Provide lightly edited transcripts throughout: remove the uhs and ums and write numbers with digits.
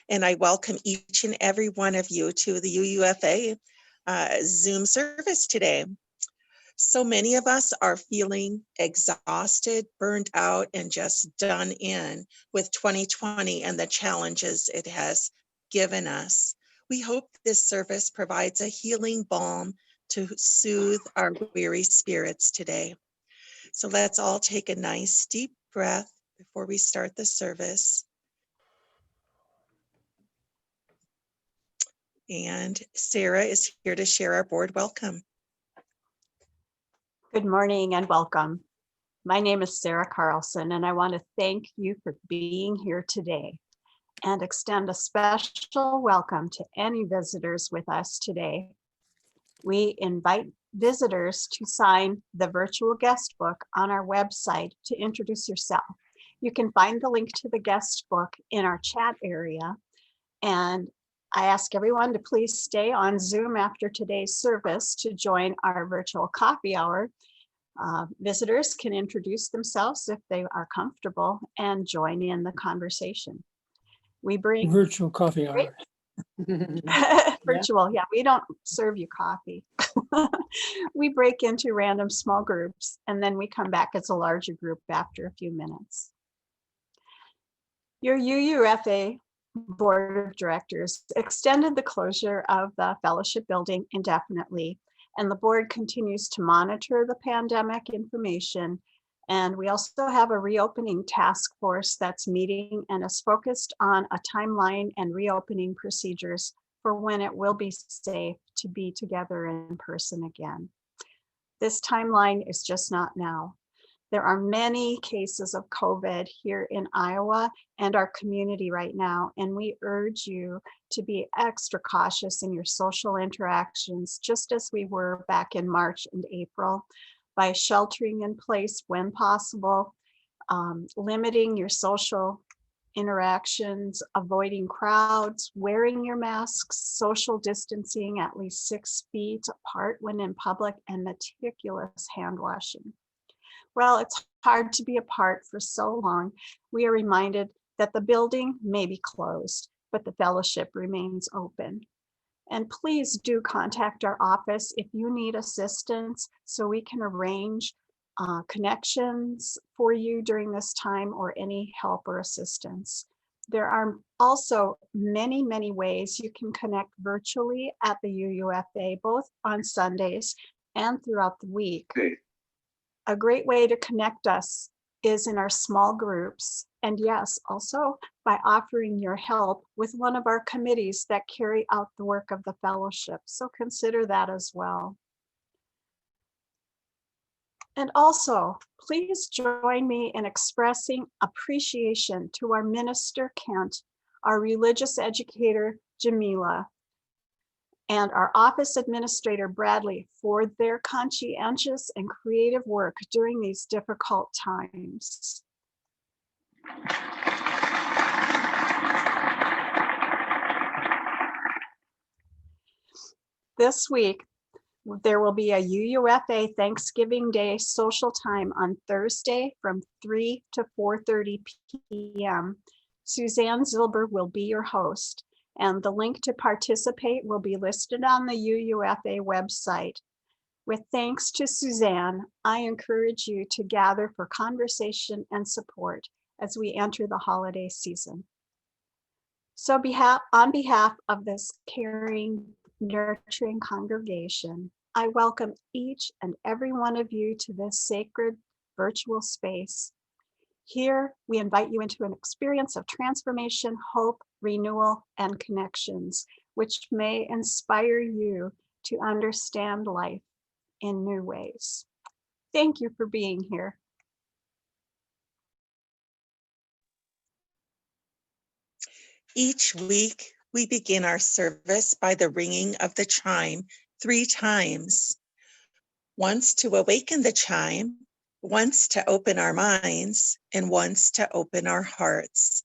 and I welcome each and every one of you to the UUFA Zoom service today. So many of us are feeling exhausted, burned out, and just done in with 2020 and the challenges it has given us. We hope this service provides a healing balm to soothe our weary spirits today. So let's all take a nice deep breath before we start the service. And Sarah is here to share our board welcome. Good morning and welcome. My name is Sarah Carlson, and I want to thank you for being here today and extend a special welcome to any visitors with us today. We invite visitors to sign the virtual guest book on our website to introduce yourself. You can find the link to the guest book in our chat area, and I ask everyone to please stay on Zoom after today's service to join our virtual coffee hour. Visitors can introduce themselves if they are comfortable and join in the conversation. We bring virtual coffee hour. Virtual, yeah, we don't serve you coffee. We break into random small groups and then we come back as a larger group after a few minutes. Your UUFA Board of Directors extended the closure of the fellowship building indefinitely, and the board continues to monitor the pandemic information. And we also have a reopening task force that's meeting and is focused on a timeline and reopening procedures for when it will be safe to be together in person again. This timeline is just not now. There are many cases of COVID here in Iowa and our community right now, and we urge you to be extra cautious in your social interactions, just as we were back in March and April, by sheltering in place when possible, limiting your social interactions, avoiding crowds, wearing your masks, social distancing at least 6 feet apart when in public, and meticulous hand washing. Well, it's hard to be apart for so long. We are reminded that the building may be closed, but the fellowship remains open. And please do contact our office if you need assistance so we can arrange connections for you during this time or any help or assistance. There are also many, many ways you can connect virtually at the UUFA, both on Sundays and throughout the week. Okay. A great way to connect us is in our small groups, and yes, also by offering your help with one of our committees that carry out the work of the fellowship. So consider that as well. And also, please join me in expressing appreciation to our minister, Kent, our religious educator, Jamila, and our office administrator, Bradley, for their conscientious and creative work during these difficult times. This week, there will be a UUFA Thanksgiving Day social time on Thursday from 3 to 4:30 p.m. Suzanne Zilber will be your host, and the link to participate will be listed on the UUFA website. With thanks to Suzanne, I encourage you to gather for conversation and support as we enter the holiday season. So on behalf of this caring, nurturing congregation, I welcome each and every one of you to this sacred virtual space. Here, we invite you into an experience of transformation, hope, renewal, and connections, which may inspire you to understand life in new ways. Thank you for being here. Each week, we begin our service by the ringing of the chime 3 times. Once to awaken the chime, once to open our minds, and once to open our hearts.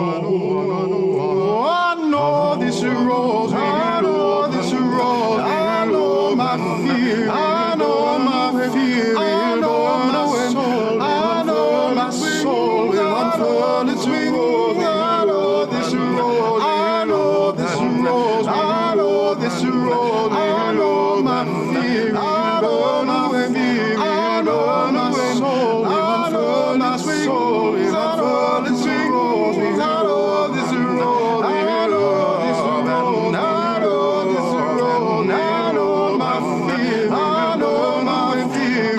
I know this rose will open. I know my fear. I know my fear. I know my soul. I know my soul will unfurl its wings. I know this rose. I know this rose. I know this rose. I know my fear. I know my fear. I know my soul. I know my soul will unfurl its wings. I know this rose. I know this rose. I know this rose. I know my fear. I know my fear.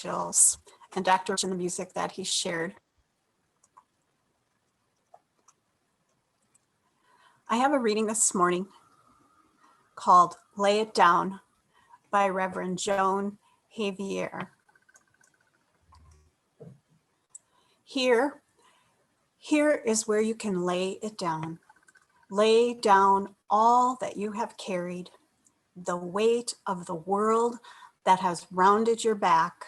chills. And Dr. in the music that he shared. I have a reading this morning called Lay It Down by Reverend Joan Javier. Here is where you can lay it down. Lay down all that you have carried, the weight of the world that has rounded your back,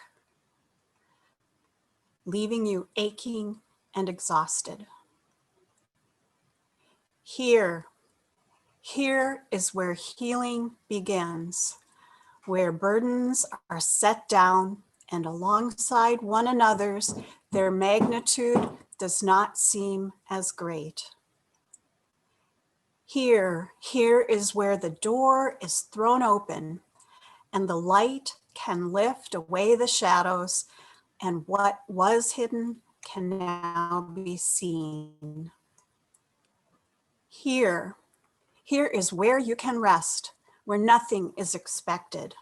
leaving you aching and exhausted. Here is where healing begins, where burdens are set down and alongside one another's, their magnitude does not seem as great. Here is where the door is thrown open and the light can lift away the shadows, and what was hidden can now be seen. Here is where you can rest, where nothing is expected,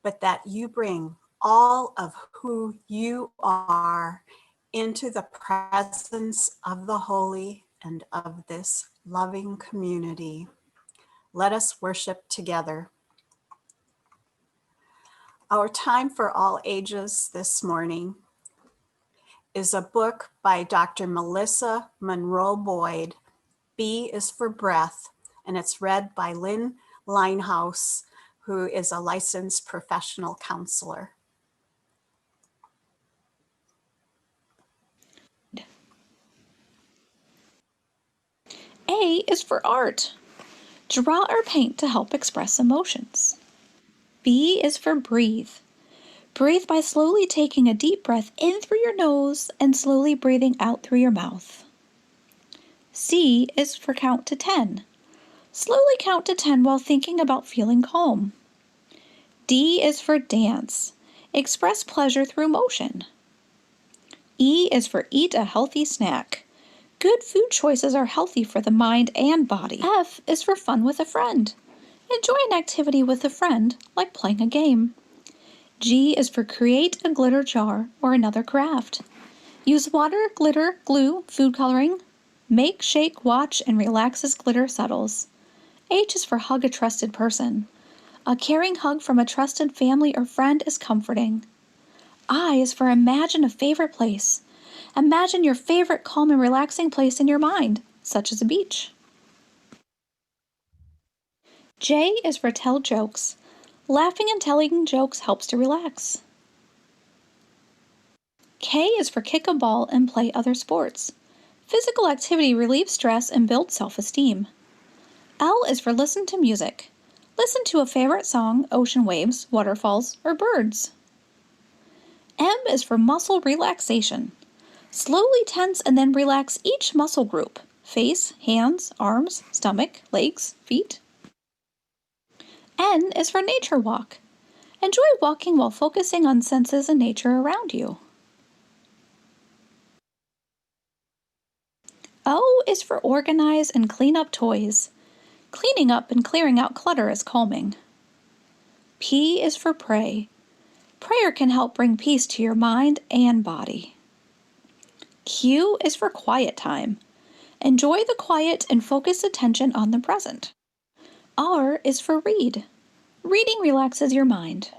but that you bring all of who you are into the presence of the holy and of this loving community. Let us worship together. Our time for all ages this morning is a book by Dr. Melissa Monroe Boyd, B is for Breath, and it's read by Lynn Linehouse, who is a licensed professional counselor. A is for art. Draw or paint to help express emotions. B is for breathe. Breathe by slowly taking a deep breath in through your nose and slowly breathing out through your mouth. C is for count to 10. Slowly count to 10 while thinking about feeling calm. D is for dance. Express pleasure through motion. E is for eat a healthy snack. Good food choices are healthy for the mind and body. F is for fun with a friend. Enjoy an activity with a friend, like playing a game. G is for create a glitter jar or another craft. Use water, glitter, glue, food coloring. Make, shake, watch, and relax as glitter settles. H is for hug a trusted person. A caring hug from a trusted family or friend is comforting. I is for imagine a favorite place. Imagine your favorite calm and relaxing place in your mind, such as a beach. J is for tell jokes. Laughing and telling jokes helps to relax. K is for kick a ball and play other sports. Physical activity relieves stress and builds self-esteem. L is for listen to music. Listen to a favorite song, ocean waves, waterfalls, or birds. M is for muscle relaxation. Slowly tense and then relax each muscle group: face, hands, arms, stomach, legs, feet. N is for nature walk. Enjoy walking while focusing on senses and nature around you. O is for organize and clean up toys. Cleaning up and clearing out clutter is calming. P is for pray. Prayer can help bring peace to your mind and body. Q is for quiet time. Enjoy the quiet and focus attention on the present. R is for read. Reading relaxes your mind.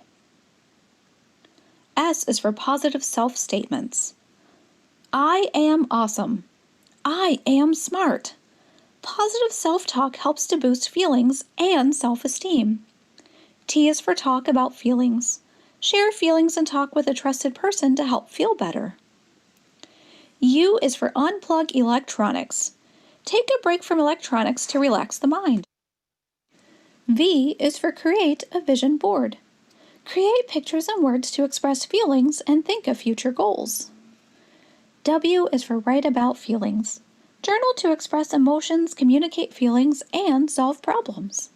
S is for positive self-statements. I am awesome. I am smart. Positive self-talk helps to boost feelings and self-esteem. T is for talk about feelings. Share feelings and talk with a trusted person to help feel better. U is for unplug electronics. Take a break from electronics to relax the mind. V is for create a vision board. Create pictures and words to express feelings and think of future goals. W is for write about feelings. Journal to express emotions, communicate feelings, and solve problems.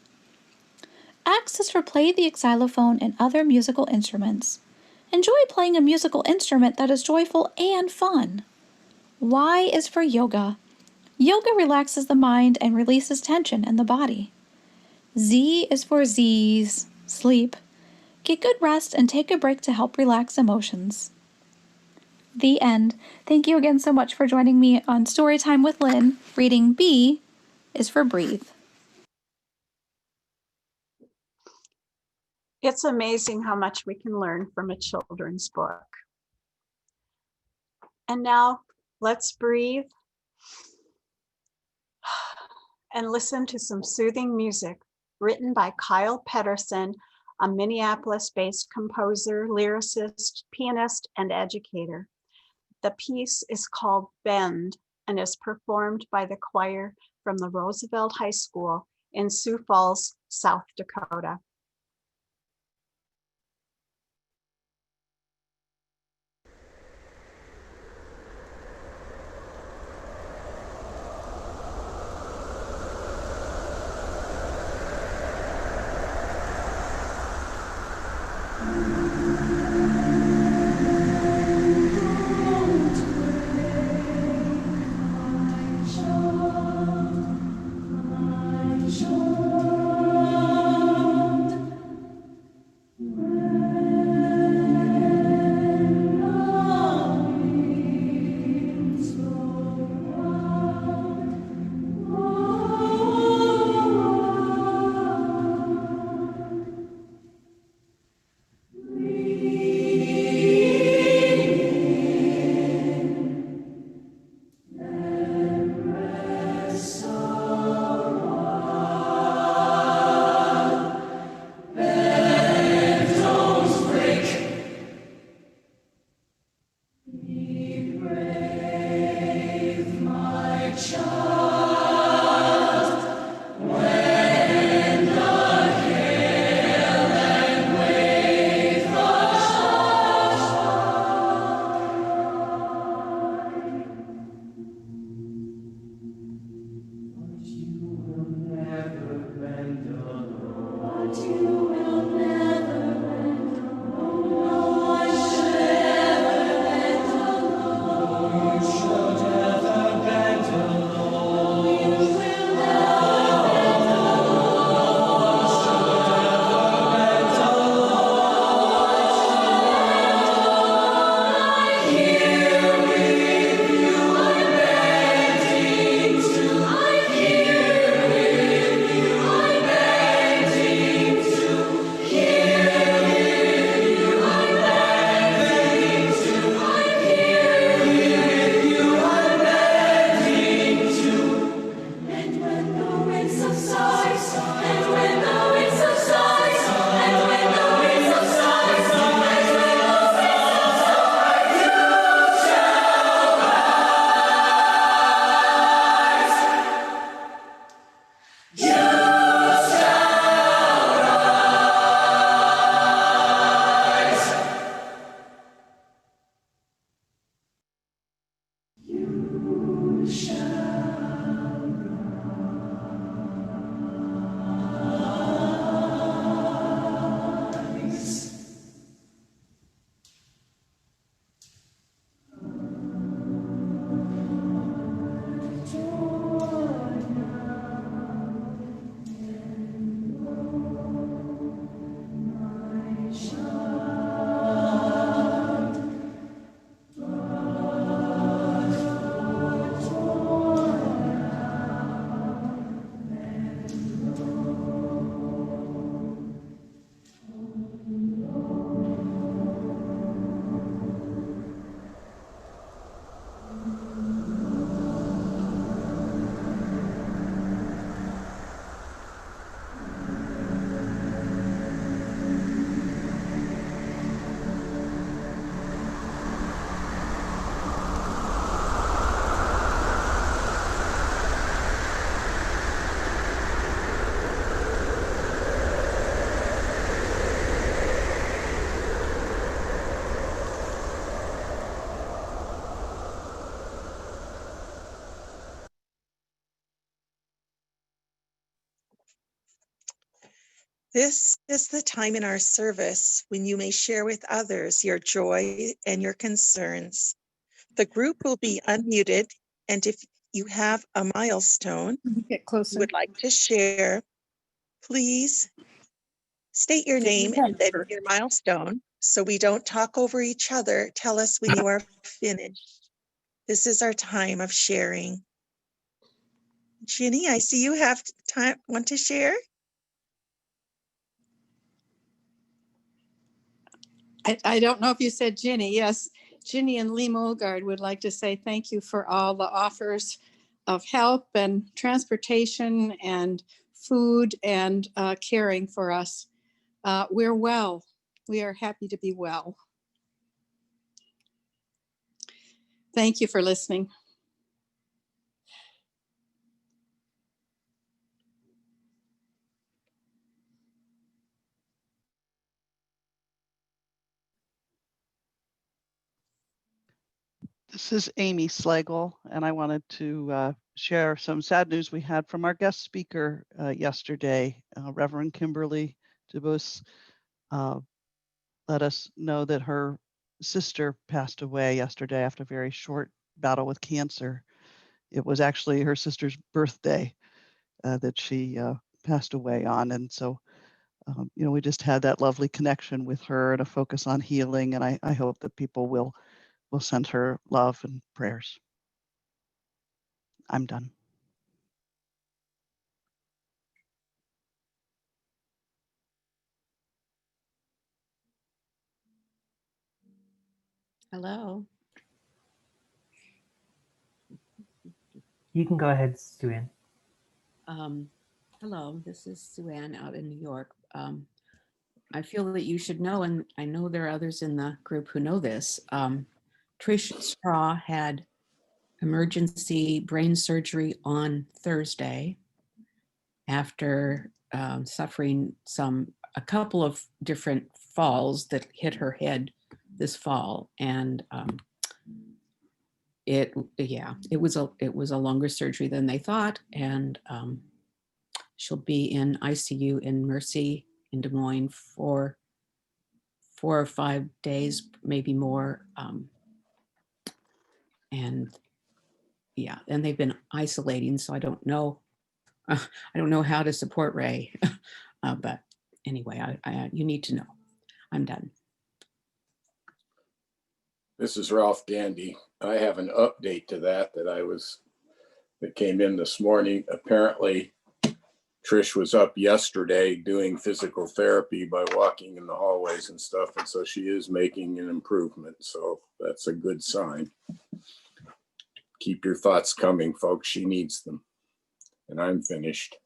X is for play the xylophone and other musical instruments. Enjoy playing a musical instrument that is joyful and fun. Y is for yoga. Yoga relaxes the mind and releases tension in the body. Z is for Z's, sleep. Get good rest and take a break to help relax emotions. The end. Thank you again so much for joining me on Storytime with Lynn. Reading B is for Breathe. It's amazing how much we can learn from a children's book. And now let's breathe and listen to some soothing music written by Kyle Pedersen, a Minneapolis-based composer, lyricist, pianist, and educator. The piece is called Bend and is performed by the choir from the Roosevelt High School in Sioux Falls, South Dakota. This is the time in our service when you may share with others your joy and your concerns. The group will be unmuted, and if you have a milestone Get you closer. would like to share, please State your name and then your milestone so we don't talk over each other. Tell us when you are finished. This is our time of sharing. Ginny, I see you have time. Want to share? I don't know if you said Ginny. Yes, Ginny and Lee Mulgard would like to say thank you for all the offers of help and transportation and food and caring for us. We're well. We are happy to be well. Thank you for listening. This is Amy Slagle, and I wanted to share some sad news we had from our guest speaker yesterday. Reverend Kimberly DeBus let us know that her sister passed away yesterday after a very short battle with cancer. It was actually her sister's birthday that she passed away on, and so we just had that lovely connection with her and a focus on healing, and I hope that people will send her love and prayers. I'm done. Hello. You can go ahead, Sue-Ann. Hello, this is Sue-Ann out in New York. I feel that you should know, and I know there are others in the group who know this. Trish Straw had emergency brain surgery on Thursday after suffering a couple of different falls that hit her head this fall, and it was a longer surgery than they thought, and she'll be in ICU in Mercy in Des Moines for 4 or 5 days, maybe more. And they've been isolating, so I don't know. I don't know how to support Ray, but anyway, you need to know. I'm done. This is Ralph Gandy. I have an update to that came in this morning. Apparently, Trish was up yesterday doing physical therapy by walking in the hallways and stuff, and so she is making an improvement. So that's a good sign. Keep your thoughts coming, folks. She needs them. And I'm finished.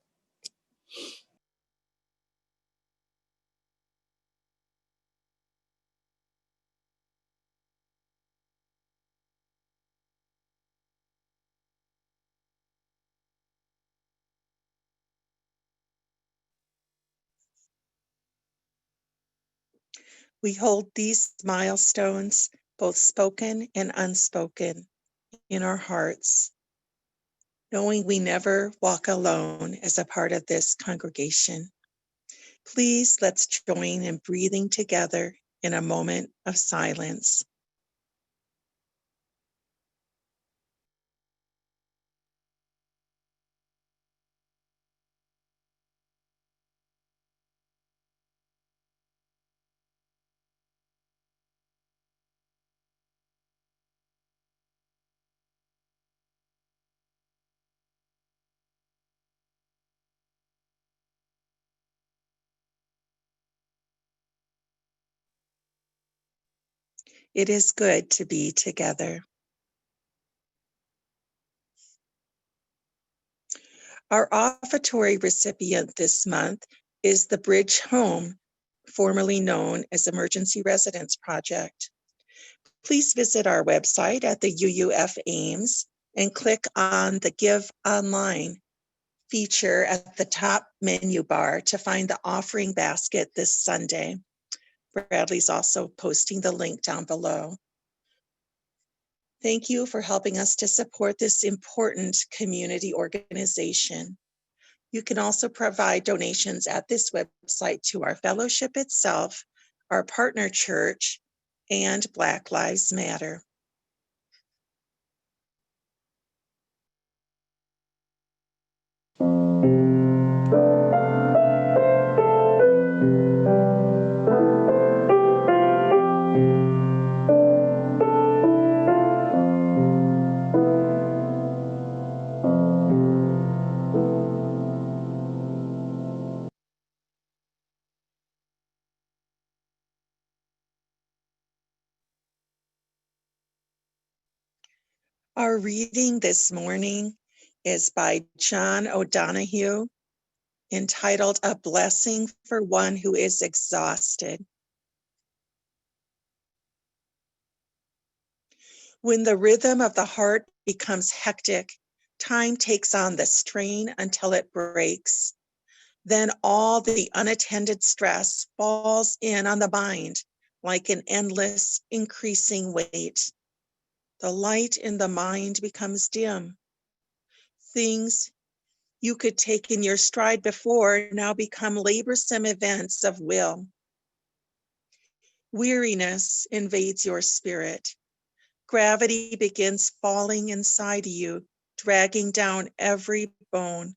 We hold these milestones, both spoken and unspoken, in our hearts, knowing we never walk alone as a part of this congregation. Please let's join in breathing together in a moment of silence. It is good to be together. Our offertory recipient this month is the Bridge Home, formerly known as Emergency Residence Project. Please visit our website at the UUF Ames and click on the Give Online feature at the top menu bar to find the offering basket this Sunday. Bradley's also posting the link down below. Thank you for helping us to support this important community organization. You can also provide donations at this website to our fellowship itself, our partner church, and Black Lives Matter. Our reading this morning is by John O'Donohue, entitled A Blessing for One Who is Exhausted. When the rhythm of the heart becomes hectic, time takes on the strain until it breaks. Then all the unattended stress falls in on the mind like an endless, increasing weight. The light in the mind becomes dim. Things you could take in your stride before now become laborsome events of will. Weariness invades your spirit. Gravity begins falling inside you, dragging down every bone.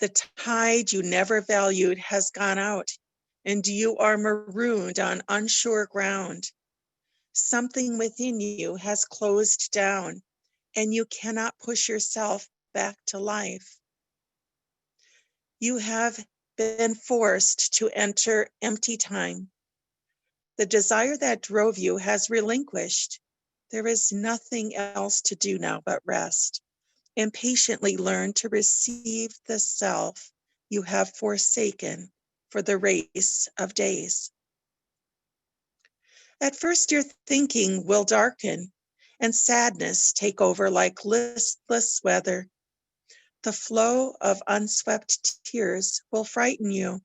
The tide you never valued has gone out, and you are marooned on unsure ground. Something within you has closed down, and you cannot push yourself back to life. You have been forced to enter empty time. The desire that drove you has relinquished. There is nothing else to do now but rest and patiently learn to receive the self you have forsaken for the race of days. At first, your thinking will darken and sadness take over like listless weather. The flow of unswept tears will frighten you.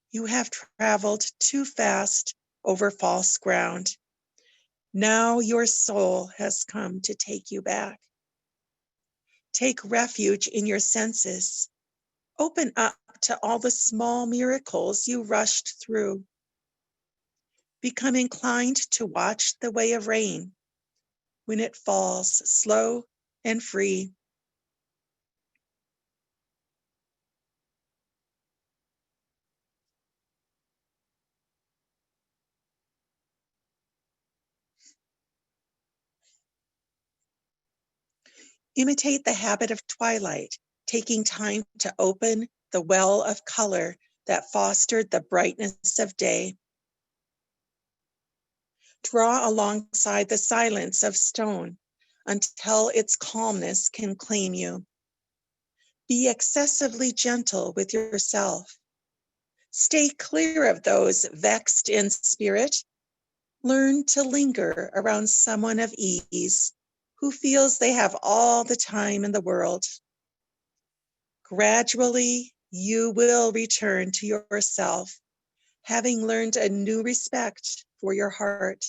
You have traveled too fast over false ground. Now your soul has come to take you back. Take refuge in your senses. Open up to all the small miracles you rushed through. Become inclined to watch the way of rain when it falls slow and free. Imitate the habit of twilight, taking time to open the well of color that fostered the brightness of day. Draw alongside the silence of stone until its calmness can claim you. Be excessively gentle with yourself. Stay clear of those vexed in spirit. Learn to linger around someone of ease who feels they have all the time in the world. Gradually, you will return to yourself, having learned a new respect for your heart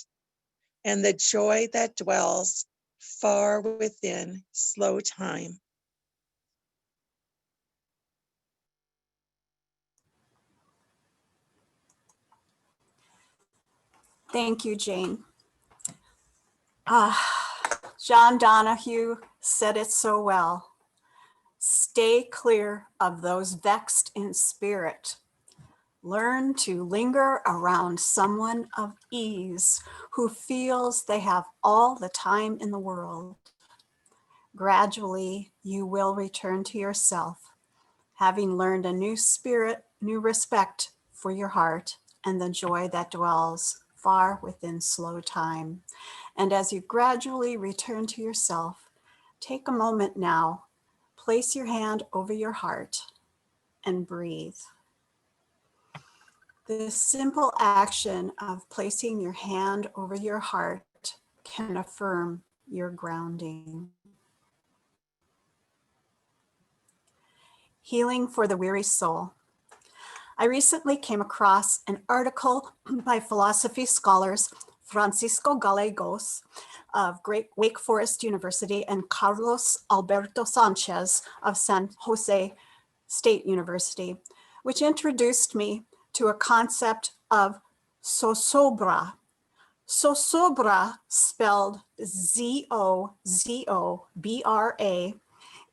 and the joy that dwells far within slow time. Thank you, Jane. John Donahue said it so well. Stay clear of those vexed in spirit. Learn to linger around someone of ease who feels they have all the time in the world. Gradually, you will return to yourself, having learned a new spirit, new respect for your heart, and the joy that dwells far within slow time. And as you gradually return to yourself, take a moment now, place your hand over your heart and breathe. The simple action of placing your hand over your heart can affirm your grounding. Healing for the weary soul. I recently came across an article by philosophy scholars Francisco Gallegos of Wake Forest University and Carlos Alberto Sanchez of San Jose State University, which introduced me to a concept of zozobra. Zozobra, spelled Z-O-Z-O-B-R-A,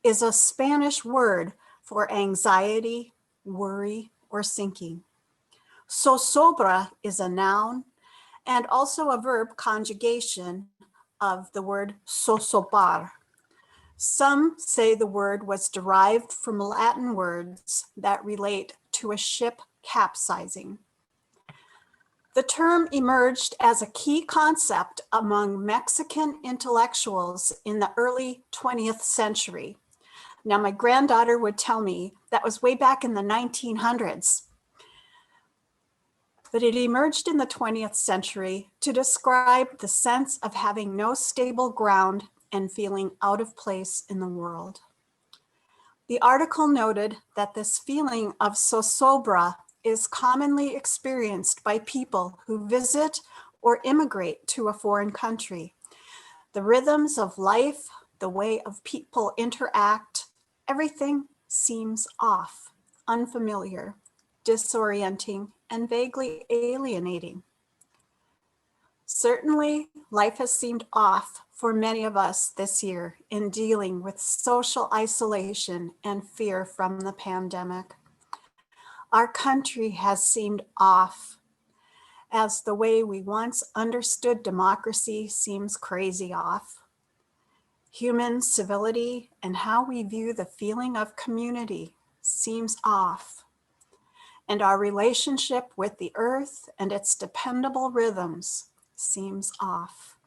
is a Spanish word for anxiety, worry, or sinking. Zozobra is a noun and also a verb conjugation of the word zozobrar. Some say the word was derived from Latin words that relate to a ship capsizing. The term emerged as a key concept among Mexican intellectuals in the early 20th century. Now, my granddaughter would tell me that was way back in the 1900s. But it emerged in the 20th century to describe the sense of having no stable ground and feeling out of place in the world. The article noted that this feeling of zozobra is commonly experienced by people who visit or immigrate to a foreign country. The rhythms of life, the way of people interact, everything seems off, unfamiliar, disorienting, and vaguely alienating. Certainly, life has seemed off for many of us this year in dealing with social isolation and fear from the pandemic. Our country has seemed off as the way we once understood democracy seems crazy off. Human civility and how we view the feeling of community seems off. And our relationship with the earth and its dependable rhythms seems off.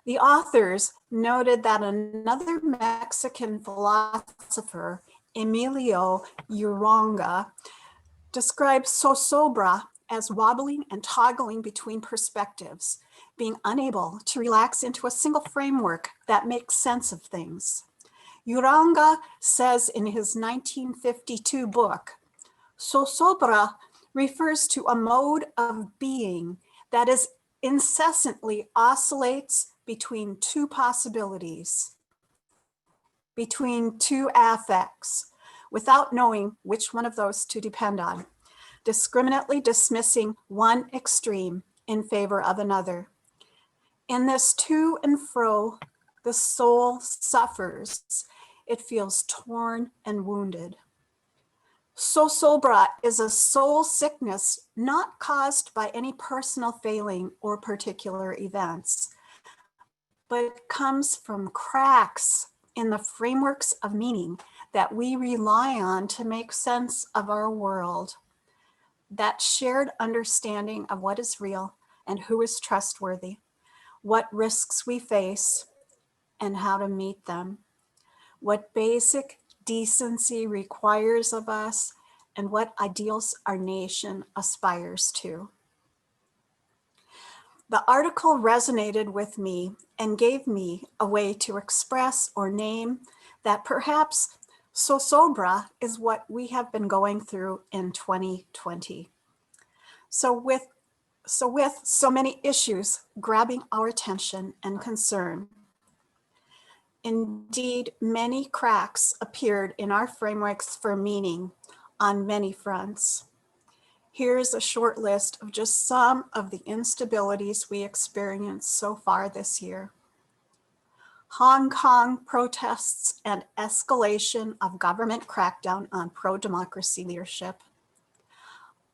The authors noted that another Mexican philosopher, Emilio Uranga, describes zozobra as wobbling and toggling between perspectives, being unable to relax into a single framework that makes sense of things. Uranga says in his 1952 book, zozobra refers to a mode of being that is incessantly oscillates between two possibilities, between two affects, without knowing which one of those to depend on, discriminately dismissing one extreme in favor of another. In this to and fro, the soul suffers. It feels torn and wounded. Zozobra is a soul sickness not caused by any personal failing or particular events, but comes from cracks in the frameworks of meaning that we rely on to make sense of our world. That shared understanding of what is real and who is trustworthy, what risks we face, and how to meet them, what basic decency requires of us, and what ideals our nation aspires to. The article resonated with me and gave me a way to express or name that perhaps zozobra is what we have been going through in 2020. So with so many issues grabbing our attention and concern, indeed, many cracks appeared in our frameworks for meaning on many fronts. Here's a short list of just some of the instabilities we experienced so far this year. Hong Kong protests and escalation of government crackdown on pro-democracy leadership.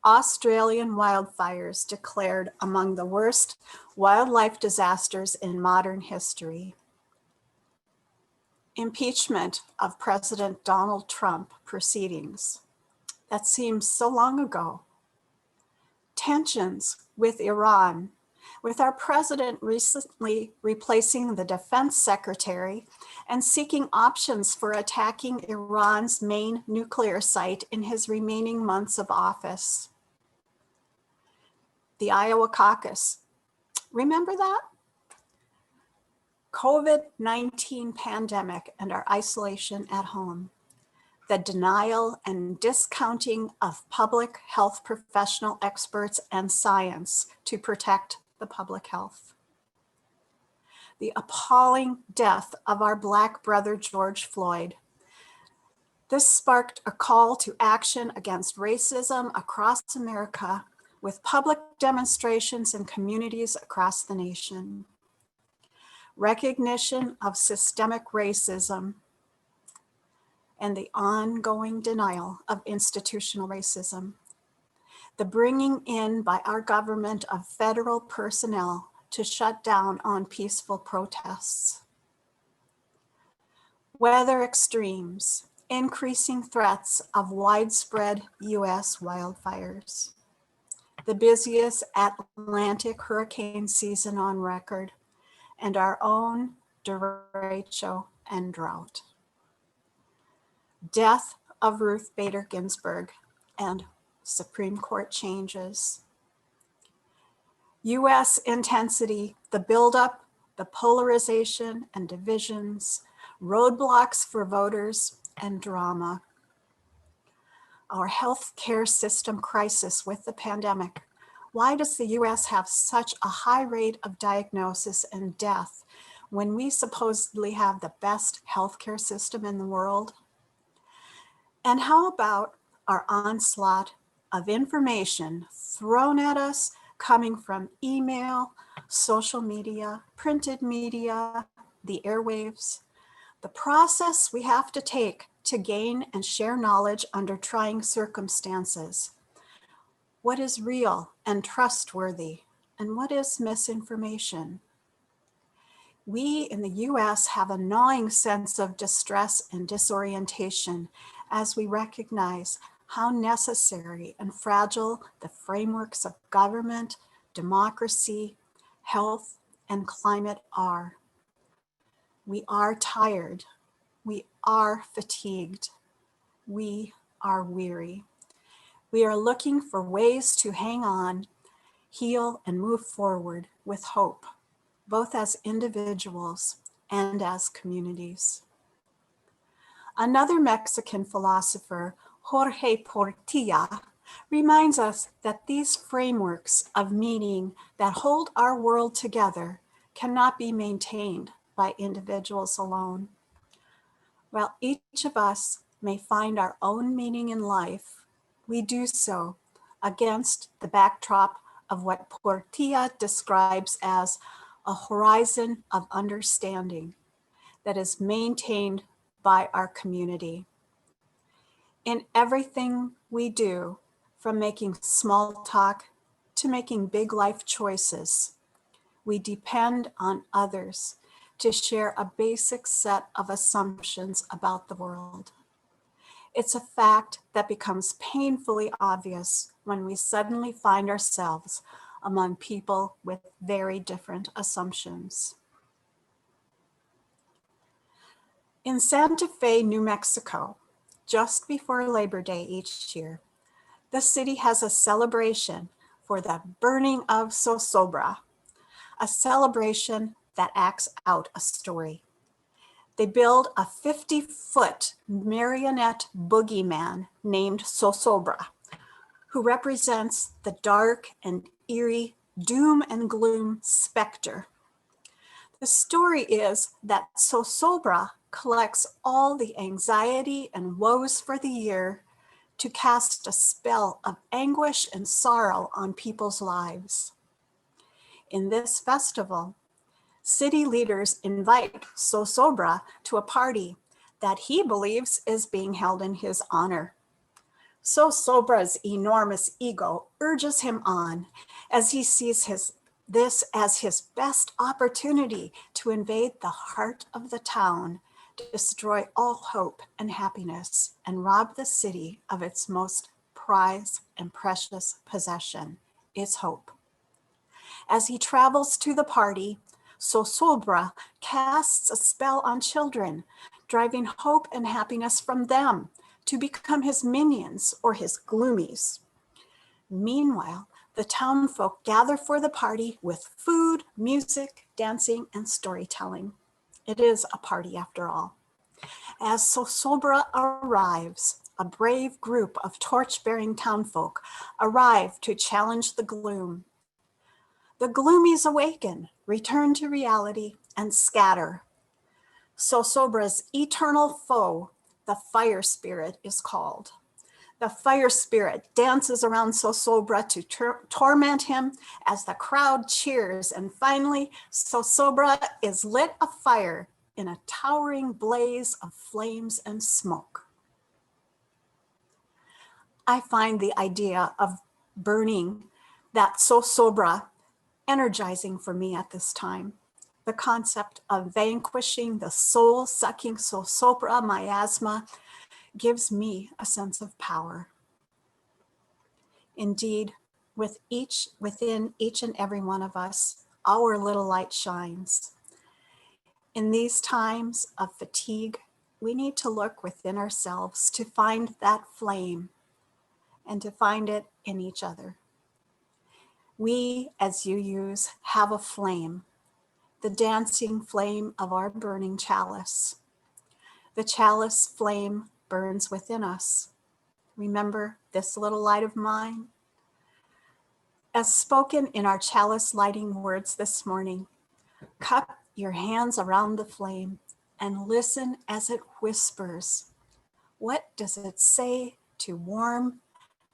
Australian wildfires declared among the worst wildlife disasters in modern history. Impeachment of President Donald Trump proceedings. That seems so long ago. Tensions with Iran, with our president recently replacing the defense secretary and seeking options for attacking Iran's main nuclear site in his remaining months of office. The Iowa caucus, remember that? COVID-19 pandemic and our isolation at home. The denial and discounting of public health professional experts and science to protect the public health. The appalling death of our Black brother, George Floyd. This sparked a call to action against racism across America with public demonstrations in communities across the nation. Recognition of systemic racism and the ongoing denial of institutional racism. The bringing in by our government of federal personnel to shut down on peaceful protests. Weather extremes, increasing threats of widespread US wildfires. the busiest Atlantic hurricane season on record, and our own derecho and drought. Death of Ruth Bader Ginsburg and Supreme Court changes. US intensity, the buildup, the polarization and divisions, roadblocks for voters, and drama. Our healthcare system crisis with the pandemic. Why does the US have such a high rate of diagnosis and death when we supposedly have the best healthcare system in the world? And how about our onslaught of information thrown at us coming from email, social media, printed media, the airwaves, the process we have to take to gain and share knowledge under trying circumstances. What is real and trustworthy, and what is misinformation? We in the US have a gnawing sense of distress and disorientation as we recognize how necessary and fragile the frameworks of government, democracy, health, and climate are. We are tired. We are fatigued. We are weary. We are looking for ways to hang on, heal, and move forward with hope, both as individuals and as communities. Another Mexican philosopher, Jorge Portilla, reminds us that these frameworks of meaning that hold our world together cannot be maintained by individuals alone. While each of us may find our own meaning in life, we do so against the backdrop of what Portilla describes as a horizon of understanding that is maintained by our community. In everything we do, from making small talk to making big life choices, we depend on others to share a basic set of assumptions about the world. It's a fact that becomes painfully obvious when we suddenly find ourselves among people with very different assumptions. In Santa Fe, New Mexico, just before Labor Day each year, the city has a celebration for the burning of Zozobra, a celebration that acts out a story. They build a 50-foot marionette boogeyman named Zozobra, who represents the dark and eerie doom and gloom specter. The story is that Zozobra collects all the anxiety and woes for the year to cast a spell of anguish and sorrow on people's lives. In this festival, city leaders invite Zozobra to a party that he believes is being held in his honor. Zozobra's enormous ego urges him on as he sees this as his best opportunity to invade the heart of the town, destroy all hope and happiness, and rob the city of its most prized and precious possession, its hope. As he travels to the party, Zozobra casts a spell on children, driving hope and happiness from them to become his minions or his gloomies. Meanwhile, the townfolk gather for the party with food, music, dancing, and storytelling. It is a party after all. As Zozobra arrives, a brave group of torch-bearing townfolk arrive to challenge the gloom. The gloomies awaken, return to reality, and scatter. Zozobra's eternal foe, the fire spirit, is called. The fire spirit dances around Zozobra to torment him as the crowd cheers, and finally, Zozobra is lit afire in a towering blaze of flames and smoke. I find the idea of burning that Zozobra energizing for me at this time. The concept of vanquishing the soul-sucking Zozobra miasma gives me a sense of power. Indeed, within each and every one of us, our little light shines. In these times of fatigue, we need to look within ourselves to find that flame and to find it in each other. We, as UUs, have a flame, the dancing flame of our burning chalice. The chalice flame burns within us. Remember this little light of mine? As spoken in our chalice lighting words this morning, cup your hands around the flame and listen as it whispers. What does it say to warm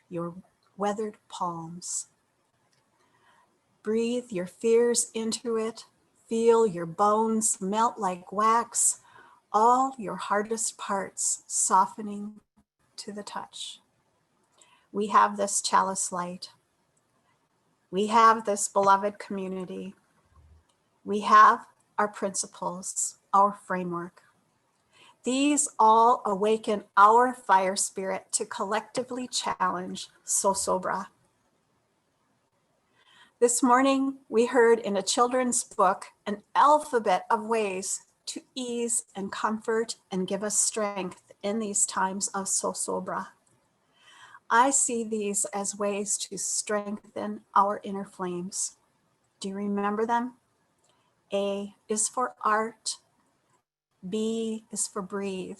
your weathered palms? Breathe your fears into it. Feel your bones melt like wax, all your hardest parts softening to the touch. We have this chalice light. We have this beloved community. We have our principles, our framework. These all awaken our fire spirit to collectively challenge Sosobra. This morning, we heard in a children's book an alphabet of ways to ease and comfort and give us strength in these times of Sosobra. I see these as ways to strengthen our inner flames. Do you remember them? A is for art. B is for breathe.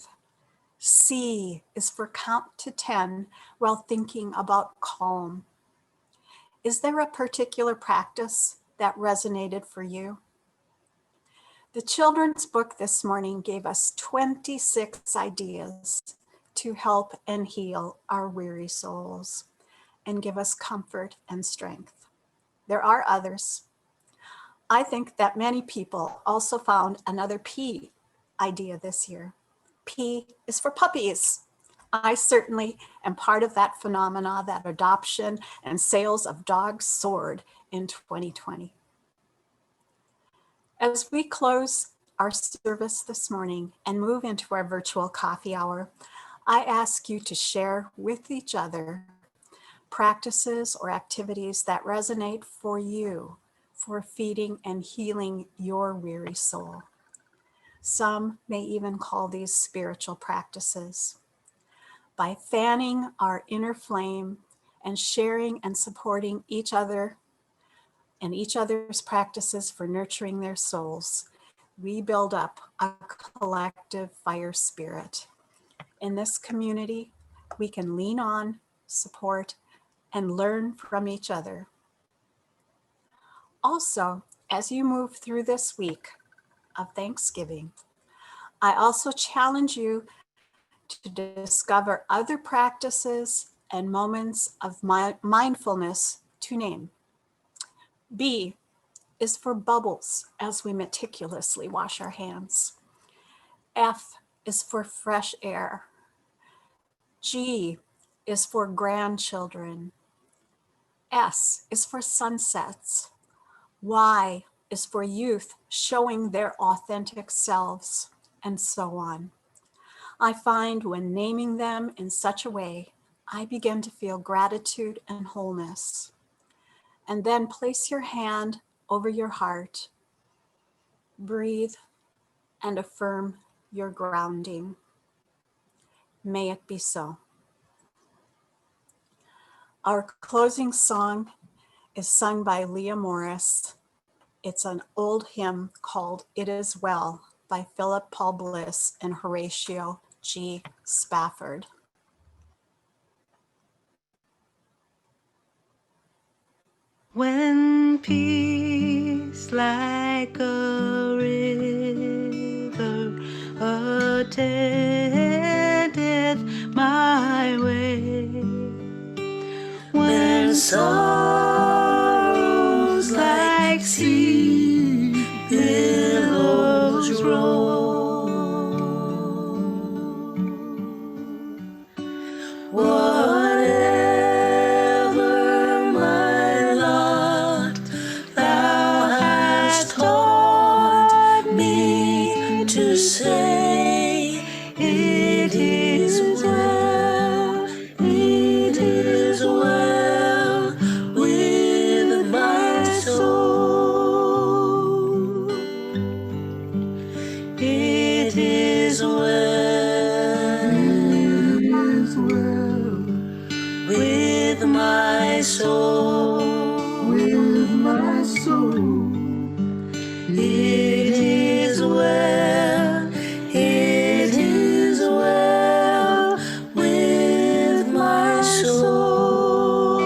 C is for count to 10 while thinking about calm. Is there a particular practice that resonated for you? The children's book this morning gave us 26 ideas to help and heal our weary souls and give us comfort and strength. There are others. I think that many people also found another P idea this year. P is for puppies. I certainly am part of that phenomena that adoption and sales of dogs soared in 2020. As we close our service this morning and move into our virtual coffee hour, I ask you to share with each other practices or activities that resonate for you for feeding and healing your weary soul. Some may even call these spiritual practices. By fanning our inner flame and sharing and supporting each other and each other's practices for nurturing their souls, we build up a collective fire spirit. In this community, we can lean on, support, and learn from each other. Also, as you move through this week of Thanksgiving, I also challenge you to discover other practices and moments of mindfulness to name. B is for bubbles as we meticulously wash our hands. F is for fresh air. G is for grandchildren. S is for sunsets. Y is for youth showing their authentic selves, and so on. I find when naming them in such a way, I begin to feel gratitude and wholeness. And then place your hand over your heart, breathe, and affirm your grounding. May it be so. Our closing song is sung by Leah Morris. It's an old hymn called It Is Well by Philip Paul Bliss and Horatio G. Spafford. When peace like a river attendeth my way, when sorrows like sea billows roll, whatever my lot, thou hast taught me to say, it is well with my soul. with my soul. It is well, it is well with my soul.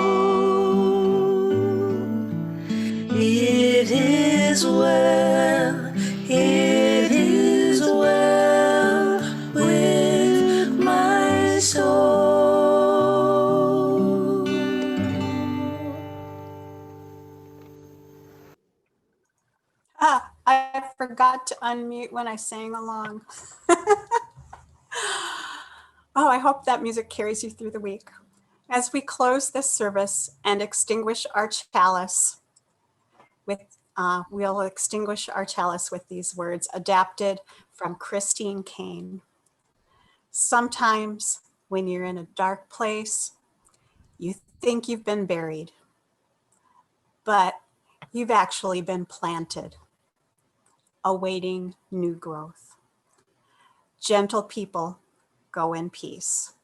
It is well, it is well with my soul. I forgot to unmute when I sang along. Oh, I hope that music carries you through the week. As we close this service and extinguish our chalice we'll extinguish our chalice with these words adapted from Christine Kane. Sometimes when you're in a dark place, you think you've been buried, but you've actually been planted, awaiting new growth. Gentle people, go in peace.